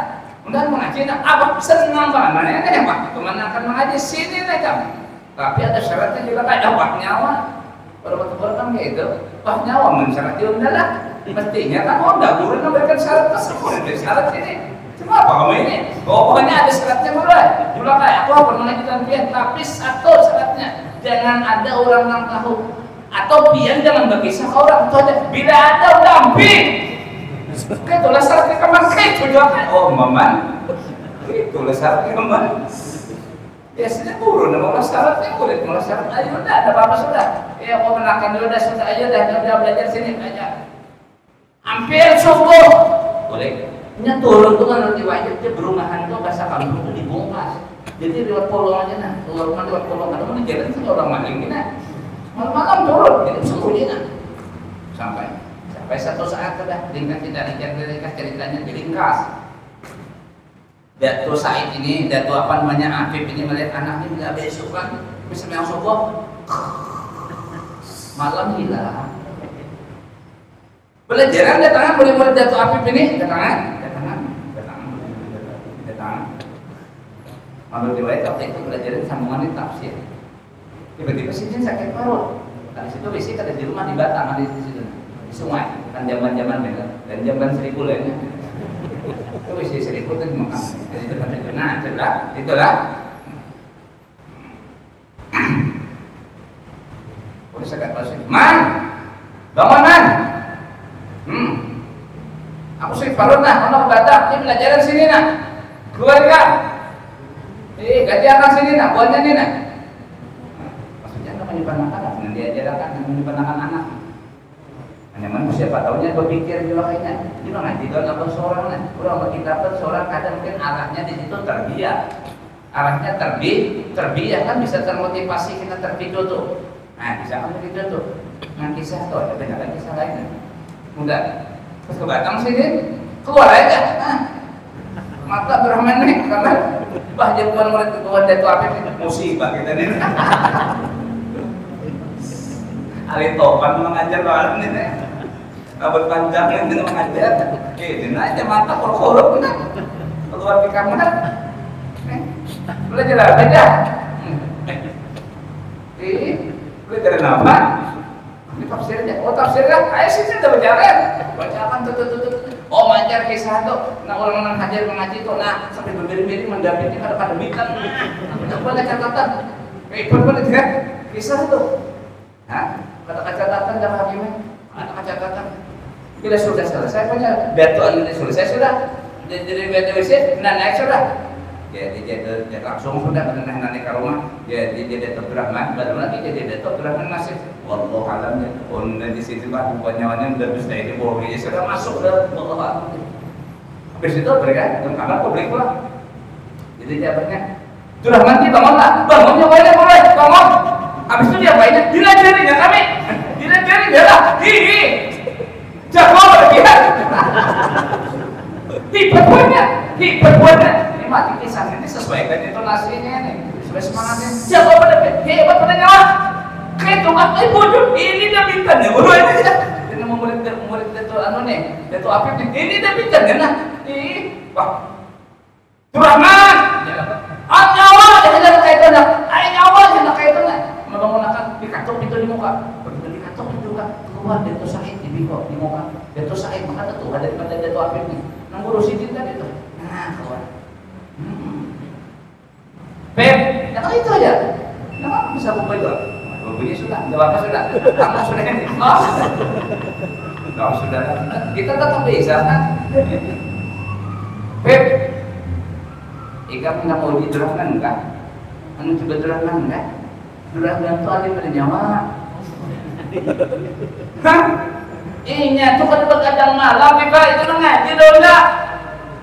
Undang mengaji dah. Abang senang banget. Mana ya Pak? Kemana akan mengaji sini aja. Tapi ada syaratnya juga kayak wah nyawa. Betul-betul kan gitu. Wah nyawa mensyarat dia udah lah. Mestinya kan udah guru memberikan syarat tersebut. Ada syarat ini. Cuma apa kamu ini? Pokoknya ada syaratnya mulai. Juga kayak aku apa mengajukan pian. Tapi satu syaratnya jangan ada orang yang tahu. Atau pian jangan berkisah orang. Itu aja. Bila ada udah ampin. Itulah syaratnya kemana? Itu juga kan. Oh maman. Itulah syaratnya kemana? Biasanya guru, mau syaratnya kulit, mau syarat ayo udah, ada apa-apa sudah. Ya mau menakan dulu dah sudah aja dah belajar sini aja. Hampir subuh, boleh. Nya turun tuh kan nanti wajib dia berumahan tuh bahasa kampung tuh dibongkas. Jadi lewat polong aja nah, keluar rumah lewat polong, ada mana jalan sih orang maling ini nah. Malam-malam turun, jadi sembunyi nah. Sampai satu saat sudah ringkas ceritanya diringkas. Datuk Said ini, Datuk apa namanya Apip ini melihat anaknya bila besok kan bisa yang subuh malam hilang. Belajaran datangan murid-murid Datuk Apip ini datangan. Menurut riwayat waktu itu belajaran sambungan tafsir. Tiba-tiba sini sakit parut. Dari situ besi ada di rumah di Batang ada di situ di sungai kan zaman-zaman dan zaman 1000 lainnya. Itu isi seribu itu makan. Jadi itu kan itu. Nah, itulah. Boleh saya kata man, bangun man. Aku sih parut nah, anak batak, ini pelajaran sini nak. Keluarga. Gaji anak sini nak, buatnya nih nak. Maksudnya nak menyimpan anak, dengan diajarkan menyimpan anak. Nyaman siapa tahunya berpikir juga kayaknya ini mah ngaji doang apa seorang nah kurang bagi dapat seorang kadang mungkin arahnya di situ arahnya terbiak kan bisa termotivasi kita tertidur tuh nah bisa kan tertidur tuh dengan kisah tuh ada benar kisah lain mudah terus ke Batang sini keluar aja mata Brahman nih karena bahaya bukan murid keluar dari Apip musibah kita nih Ali Topan mengajar orang ini kabut panjang ini mengajar ini aja mata korok-korok keluar di kamar belajar apa aja belajar apa ini tafsir aja oh tafsir lah ayo sih sudah bacakan tuh oh mengajar kisah tuh nah orang hajar mengaji tuh nah sampai berdiri-diri mendampingi pada bitan boleh catatan boleh tidak kisah tuh kata catatan dan hakimnya kata catatan bila sudah selesai punya batu ini selesai sudah jadi batu WC naik sudah jadi langsung sudah naik ke rumah jadi Datuk Rahman baru lagi jadi Datuk Rahman masih wallahu alam ya di situ Pak nyawanya udah bisa ini boleh sudah masuk dah wallahu alam habis itu mereka dalam kamar publik pula jadi jawabannya Rahman dia bangun nyawanya boleh bangun habis itu dia baiknya dilajarinya kami dilajarinya lah jago dia diperbuatnya ini mati kisah ini sesuaikan intonasinya nih sesuai semangatnya jago pada hebat pada nyawa kayak tukang bodoh ini dah bintang ya bodoh ini tidak dengan murid itu nih itu Apip ini dah bintang ya nah wah Rahman nyawa jangan kaitannya nyawa jangan kaitannya membangun akan dikatok pintu di muka begitu dikatok juga keluar dari Said di muka Jatuh Said maka tuh ada pada jatuh Afif nih. Nang guru Sidin tadi tuh. Nah, kawan. Pep, ya kan itu aja. Kenapa bisa buka itu? Bunyi sudah, jawabnya sudah. Kamu sudah ini. Kau sudah. Kita tetap bisa kan? Pep, Ika pernah mau diterangkan enggak? Anu coba terangkan enggak? Terangkan itu ada pada nyawa. Hah? Iya, itu kan berkadang malam, Ika itu ngaji dong enggak?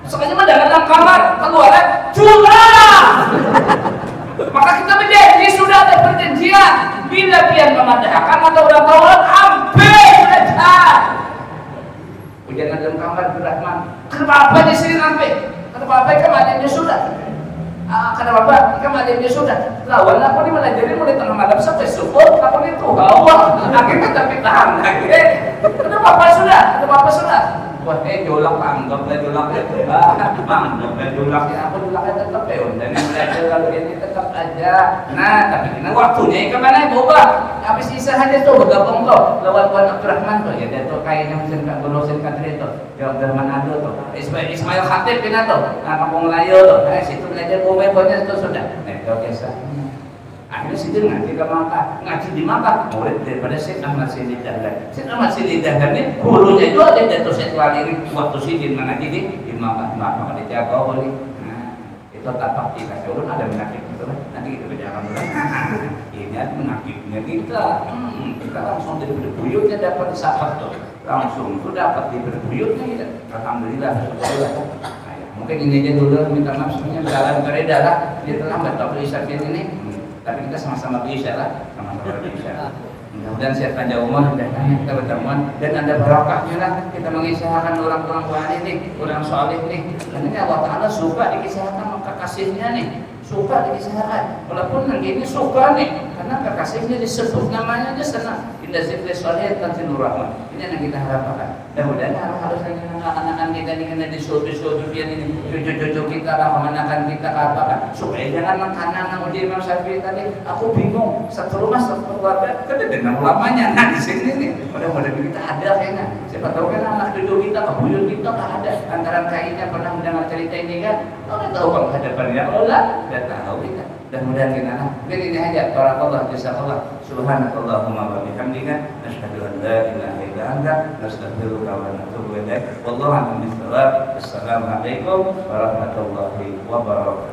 Sekali mah dalam kamar, keluar curah. Maka kita berjanji, sudah ada perjanjian. Bila pian memadahakan atau ulang tahun, ambil saja. Ujian dalam kamar Rahman. Kenapa di sini sampai? Kenapa kemarin dia sudah? Kenapa kemarin dia sudah? Lawan aku ini melajari mulai tengah malam sampai subuh. Aku ini tuh hawa. Akhirnya tapi tahan lagi. Kenapa sudah? Kenapa sudah? Wah, jolak anggap lah jolak ya. Anggap lah jolak ya. Aku jolaknya tetap ya. Dan yang belajar lalu ini tetap aja. Nah, tapi ini waktunya kemana boba? Habis isa aja tuh bergabung tuh. Lawan Tuan Abdurrahman tuh ya. Dia tuh kayaknya mesin Kak Gunosin Kadri tuh. Yang dari Manado tuh. Ismail Khatib pina tuh. Nah, Kampung Melayu tuh. Nah, situ belajar boba-bobanya tuh sudah. Nah, itu biasa. Akhirnya situ ngaji ke Makkah, ngaji di Makkah, murid daripada Syekh Ahmad Sidin Dahlan. Syekh Ahmad Sidin Dahlan ini hulunya itu ada jatuh Syekh Waliri waktu Sidin ngaji di Makkah, maka dijaga oleh. Nah, itu tapak kita. Ulun ada menakib itu kan, nanti kita bicara dulu. Ini menakibnya kita. Kita langsung dari buyutnya dapat sahabat tuh, langsung itu dapat di buyutnya kita. Alhamdulillah. Mungkin ini aja dulu, minta maaf semuanya berjalan kereda lah. Dia terlambat tak beri ini. Tapi kita sama-sama bisa lah, sama-sama bisa. Mudah-mudahan sehat panjang umur dan kita bertemuan dan ada barakahnya lah. Kita mengisahkan orang-orang wali nih, orang soleh nih. Karena Allah Taala suka dikisahkan maka kasihnya nih, suka dikisahkan. Walaupun nanti ini suka nih, karena kekasihnya disebut namanya aja senang. Indah zikri soleh tanzilur rahmah. Ini yang kita harapkan. Mudah-mudahan harus anak-anak kita ini kena disuruh-suruh ini, cucu-cucu kita lah, kemenakan kita apa supaya jangan makanan yang udah Imam Syafi'i tadi. Aku bingung, satu rumah satu keluarga, kan dengan ulamanya. Nah di sini nih, mudah-mudahan kita ada kayaknya. Siapa tahu kan anak cucu kita, kebuyut kita nggak ada. Antara kayaknya pernah mendengar cerita ini kan, orang tahu bang hadapannya, Allah tidak tahu kita. Dan mudah-mudahan kita mungkin ini aja. Barakallah, jazakallah. Subhanakallahumma wa bihamdika, asyhadu an la ilaha illa anta, nastaghfiruka wa natubu ilaik. Wallahu a'lam bishawab. Assalamualaikum warahmatullahi wabarakatuh.